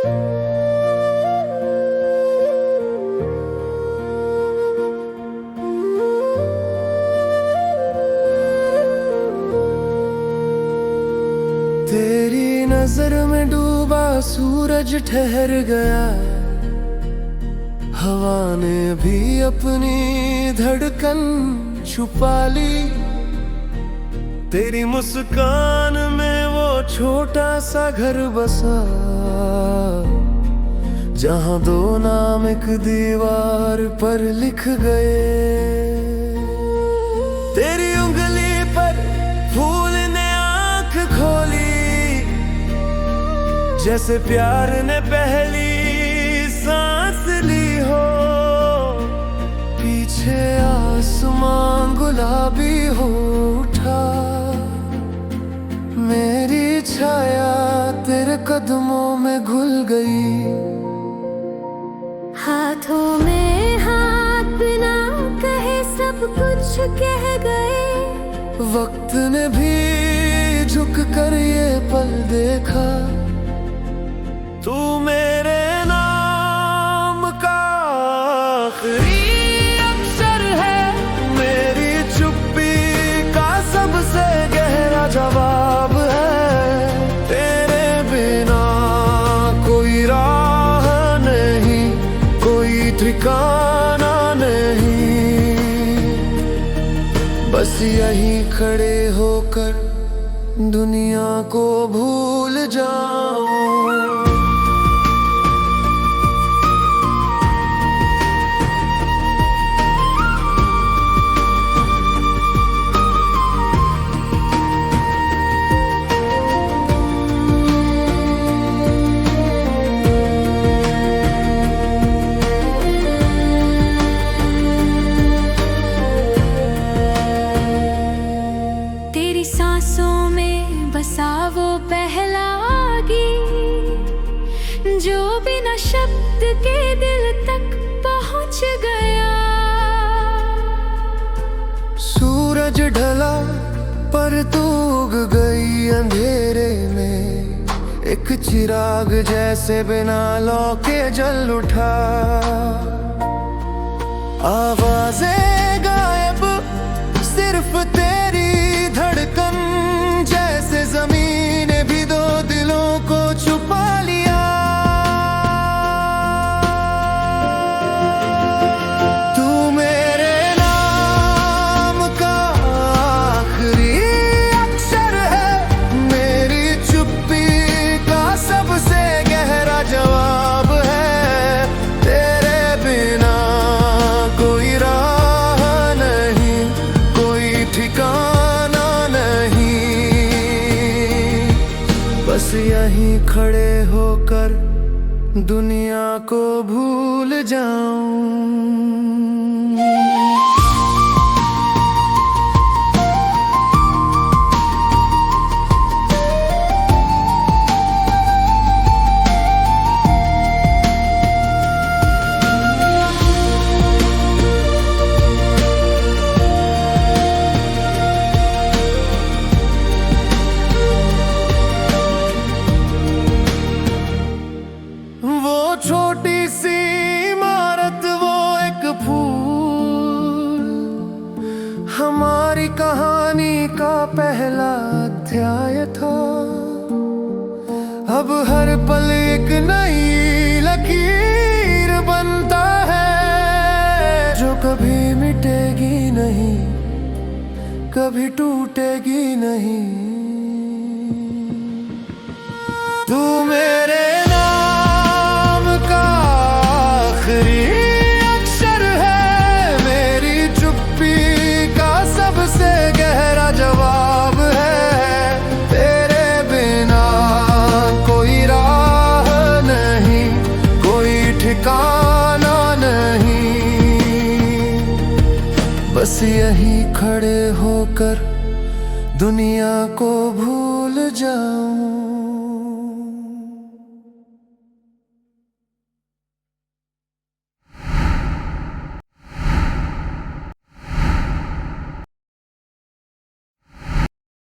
तेरी नजर में डूबा सूरज ठहर गया, हवा ने भी अपनी धड़कन छुपा ली। तेरी मुस्कान में वो छोटा सा घर बसा, जहां दो नाम एक दीवार पर लिख गए। तेरी उंगली पर फूल ने आंख खोली, जैसे प्यार ने पहली सांस ली हो। पीछे आसमां गुलाबी हो उठा, मेरी छाया तेरे कदमों में घुल गई। हाथों में हाथ बिना कहे सब कुछ कह गए। वक्त ने भी झुक कर ये पल देखा, तू मेरे नाम का आखिरी अक्षर है, मेरी चुप्पी का सबसे गहरा जवाब है। तेरे बिना कोई राह नहीं, कोई ठिकाना नहीं, बस यहीं खड़े होकर दुनिया को भूल जाऊं। सांसों में बसा वो पहला गीत, जो बिना शब्द के दिल तक पहुंच गया। सूरज ढला पर तू उग गई अंधेरे में, एक चिराग जैसे बिना लौ के जल उठा। आवाजें गायब, सिर्फ तेरी धड़कन, जैसे जमीन ने भी दो दिलों को छुपा लिया। तू मेरे नाम का आखिरी अक्षर है, मेरी चुप्पी का सबसे गहरा जवाब है। तेरे बिना कोई राह नहीं, कोई ठिकाना नहीं, बस यहीं खड़े होकर दुनिया को भूल जाऊं। छोटी सी इमारत, वो एक फूल, हमारी कहानी का पहला अध्याय था। अब हर पल एक नई लकीर बनता है, जो कभी मिटेगी नहीं, कभी टूटेगी नहीं। तू मेरे अक्षर है, मेरी चुप्पी का सबसे गहरा जवाब है। तेरे बिना कोई राह नहीं, कोई ठिकाना नहीं, बस यहीं खड़े होकर दुनिया को भूल जाऊं।